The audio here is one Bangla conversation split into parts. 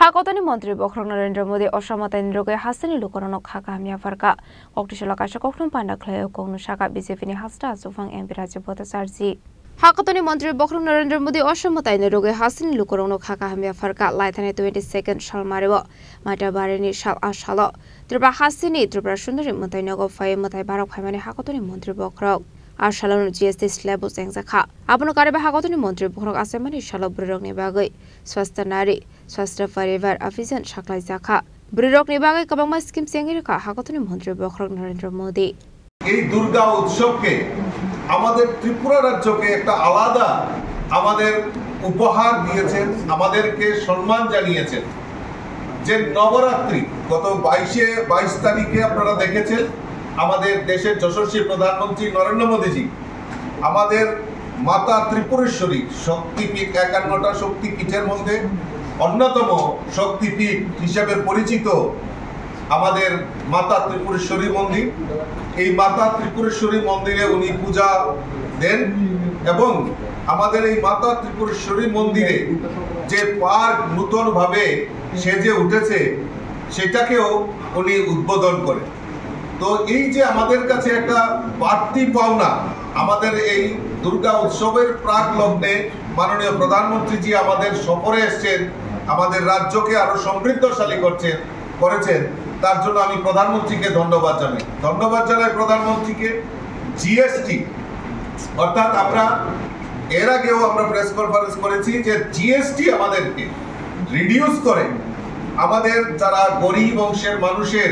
হাকতনি মন্ত্রী বখরং নরেন্দ্র মোদী অসমতাইনি রোগে হাসিনি লুকরণ খাকা হামিয়া ফারকা অক্তিশলা কাশা কখনো পান্ডা খ্লায় কখনো শাখা বিজেপিনি হাসটা সুফাং এমপি রাজ্য ভট্টাচার্য হাকতনি মন্ত্রী বখরং নরেন্দ্র মোদী অসমতাইনি রোগে হাসিনি লুকরণ খাকা হামিয়া ফারকা লাইথানি 22 সাল মারেব মাইটা বারেনি সাল আসাল ত্রিপুরা হাসিনি ত্রিপুরা সুন্দরী মতাই নগ ফাই মতাই বারক ফাইমানি হাকতনি মন্ত্রী বখরং আর সালানো জিএসটি স্ল্যাব চেংজাখা আপন কারেবা হাকতনি মন্ত্রী বখরং আসামানি সাল ব্রুরকনি বাগৈ স্বাস্থ্য নারী স্বাস্থ্য পরিবার অভিযান সাকলাই জাখা ব্রুরকনি বাগৈ কবাংমা স্কিম চেঙ্গিরকা হাকতনি মন্ত্রী বখরং নরেন্দ্র মোদী এই দুর্গা উৎসবকে আমাদের ত্রিপুরা রাজ্যকে একটা আলাদা আমাদের উপহার দিয়েছেন, আমাদেরকে সম্মান জানিয়েছেন। যে নবরাত্রি গত 22 তারিখে আপনারা দেখেছেন, আমাদের দেশের যশস্বী প্রধানমন্ত্রী নরেন্দ্র মোদীজি আমাদের মাতা ত্রিপুরেশ্বরী শক্তিপীঠ 51টা শক্তিপীঠের মধ্যে অন্যতম শক্তিপীঠ হিসেবে পরিচিত আমাদের মাতা ত্রিপুরেশ্বরী মন্দির। এই মাতা ত্রিপুরেশ্বরী মন্দিরে উনি পূজা দেন এবং আমাদের এই মাতা ত্রিপুরেশ্বরী মন্দিরে যে পার্ক নূতনভাবে সেজে উঠেছে সেটাকেও উনি উদ্বোধন করেন। তো এই যে আমাদের কাছে একটা বাড়তি পাওনা, আমাদের এই দুর্গা উৎসবের প্রাক লগ্নে মাননীয় প্রধানমন্ত্রীজি আমাদের সফরে এসছেন, আমাদের রাজ্যকে আরো সমৃদ্ধশালী করেছেন, তার জন্য আমি প্রধানমন্ত্রীকে ধন্যবাদ জানাই প্রধানমন্ত্রীকে। জিএসটি অর্থাৎ আমরা এর আগেও আমরা প্রেস কনফারেন্স করেছি যে জিএসটি আমাদেরকে রিডিউস করে আমাদের যারা গরিব অংশের মানুষের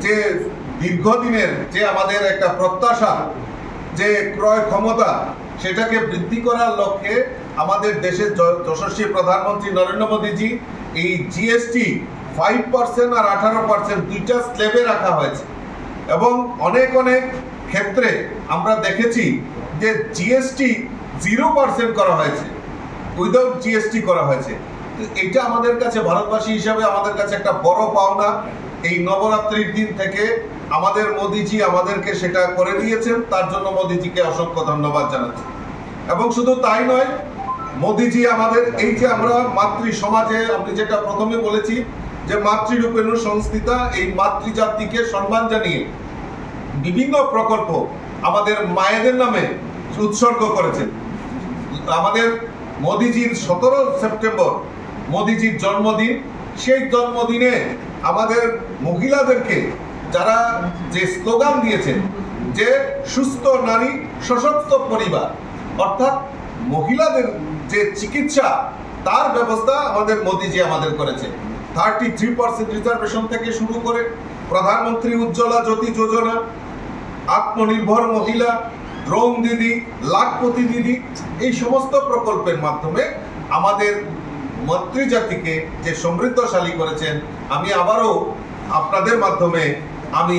যে দীর্ঘদিনের যে আমাদের একটা প্রত্যাশা, যে ক্রয় ক্ষমতা, সেটাকে বৃদ্ধি করার লক্ষ্যে আমাদের দেশের যশস্বী প্রধানমন্ত্রী নরেন্দ্র মোদীজি এই জিএসটি 5% আর 18% দুইটা স্ল্যাবে রাখা হয়েছে এবং অনেক ক্ষেত্রে আমরা দেখেছি যে জিএসটি 0% করা হয়েছে, উইদাউট জিএসটি করা হয়েছে। এটা আমাদের কাছে ভারতবাসী হিসাবে আমাদের কাছে একটা বড় পাওনা। এই নবরাত্রির দিন থেকে আমাদের মোদীজি আমাদেরকে সেটা করে দিয়েছেন, তার জন্য মোদীজিকে অসংখ্য ধন্যবাদ জানাচ্ছি। এবং শুধু তাই নয়, মোদীজি আমাদের এই যে আমরা মাতৃ সমাজে, আপনি যেটা প্রথমে বলেছি যে মাতৃরূপেণ সংস্থিতা, এই মাতৃজাতিকে সম্মান জানিয়ে বিভিন্ন প্রকল্প আমাদের মায়েদের নামে উৎসর্গ করেছেন। আমাদের মোদীজির 17 সেপ্টেম্বর মোদীজির জন্মদিন, সেই জন্মদিনে আমাদের মহিলাদেরকে যারা যে স্লোগান দিয়েছেন যে সুস্থ নারী সশক্ত পরিবার, অর্থাৎ মহিলাদের যে চিকিৎসা তার ব্যবস্থা আমাদের মোদীজি আমাদের করেছে। 33% রিজার্ভেশন থেকে শুরু করে প্রধানমন্ত্রী উজ্জ্বলা জ্যোতি যোজনা, আত্মনির্ভর মহিলা, ড্রোন দিদি, লাখপতি দিদি, এই সমস্ত প্রকল্পের মাধ্যমে আমাদের মাতৃজাতিকে যে সমৃদ্ধশালী করেছেন। আমি আবারও আপনাদের মাধ্যমে আমি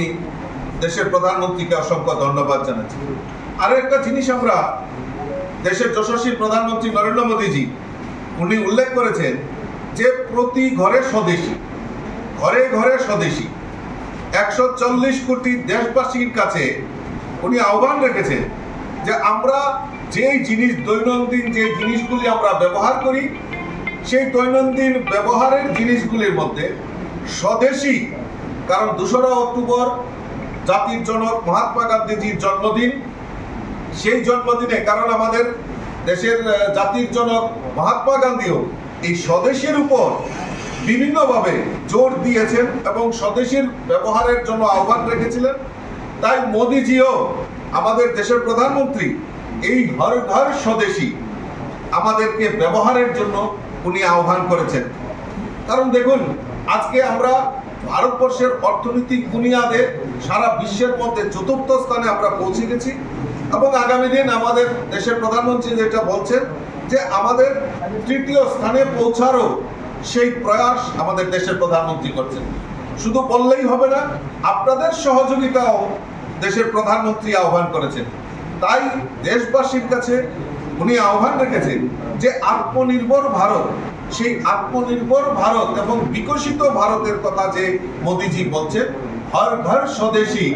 দেশের প্রধানমন্ত্রীকে অসংখ্য ধন্যবাদ জানাচ্ছি। আরো একটা জিনিস আমরা দেশের যশস্বী প্রধানমন্ত্রী নরেন্দ্র মোদীজি উনি উল্লেখ করেছেন যে প্রতি ঘরে স্বদেশী, ঘরে ঘরে স্বদেশী, 140 কোটি দেশবাসীর কাছে উনি আহ্বান রেখেছেন যে আমরা যেই জিনিস দৈনন্দিন যে জিনিসগুলি আমরা ব্যবহার করি, সেই দৈনন্দিন ব্যবহারের জিনিসগুলির মধ্যে স্বদেশী, কারণ 2রা অক্টোবর জাতির জনক মহাত্মা গান্ধীজির জন্মদিন, সেই জন্মদিনে কারণ আমাদের দেশের জাতির জনক মহাত্মা গান্ধীও এই স্বদেশীর উপর বিভিন্নভাবে জোর দিয়েছেন এবং স্বদেশীর ব্যবহারের জন্য আহ্বান রেখেছিলেন। তাই মোদীজিও আমাদের দেশের প্রধানমন্ত্রী এই ঘর ঘর স্বদেশী আমাদেরকে ব্যবহারের জন্য উনি আহ্বান করেছেন। কারণ দেখুন, আজকে আমরা ভারতবর্ষের অর্থনৈতিক বুনিয়াদে সারা বিশ্বের মধ্যে 4র্থ স্থানে আমরা পৌঁছে গেছি এবং আগামী দিন আমাদের দেশের প্রধানমন্ত্রী যেটা বলছেন যে আমাদের 3য় স্থানে পৌঁছারও সেই প্রয়াস আমাদের দেশের প্রধানমন্ত্রী করছেন। শুধু বললেই হবে না, আপনাদের সহযোগিতাও দেশের প্রধানমন্ত্রী আহ্বান করেছেন। তাই দেশবাসীর কাছে উনি আহ্বান রেখেছেন যে আত্মনির্ভর ভারত, সেই আত্মনির্ভর ভারত এবং বিকশিত ভারতের কথা যে মোদীজি বলছেন, ঘর ঘর স্বদেশী,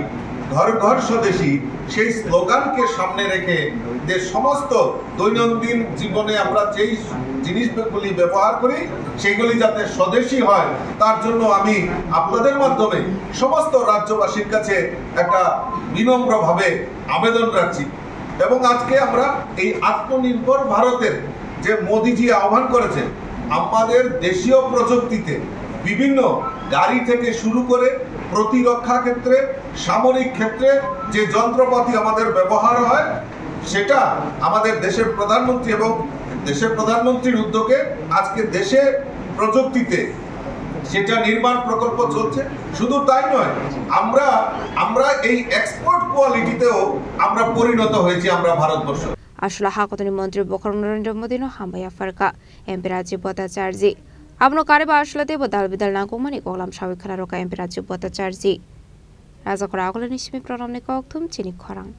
ঘর ঘর স্বদেশী, সেই স্লোগানকে সামনে রেখে যে সমস্ত দৈনন্দিন জীবনে আমরা যেই জিনিসগুলি ব্যবহার করি সেগুলি যাতে স্বদেশী হয়, তার জন্য আমি আপনাদের মাধ্যমে সমস্ত রাজ্যবাসীর কাছে একটা বিনম্রভাবে আবেদন রাখছি। এবং আজকে আমরা এই আত্মনির্ভর ভারতের যে মোদিজি আহ্বান করেছেন, আমাদের দেশীয় প্রযুক্তিতে বিভিন্ন গাড়ি থেকে শুরু করে প্রতিরক্ষা ক্ষেত্রে, সামরিক ক্ষেত্রে যে যন্ত্রপাতি আমাদের ব্যবহার হয়, সেটা আমাদের দেশের প্রধানমন্ত্রী এবং দেশের প্রধানমন্ত্রীর উদ্যোগে আজকে দেশে প্রযুক্তিতে সেটা নির্মাণ প্রকল্প চলছে। শুধু তাই নয়, আমরা এই এক্সপোর্ট কোয়ালিটিতেও আমরা পরিণত হয়েছি আমরা Bharatvarsha. Ashla hakotoni mantri Bokhrang Narendra Modi no hambaya farka MP Rajiv Bhattacharjee abno kariba ashla te badal bidal nangkumani kolam shawik khara roka MP Rajiv Bhattacharjee raja kora agole nishmi pranamne kokthum chini khorang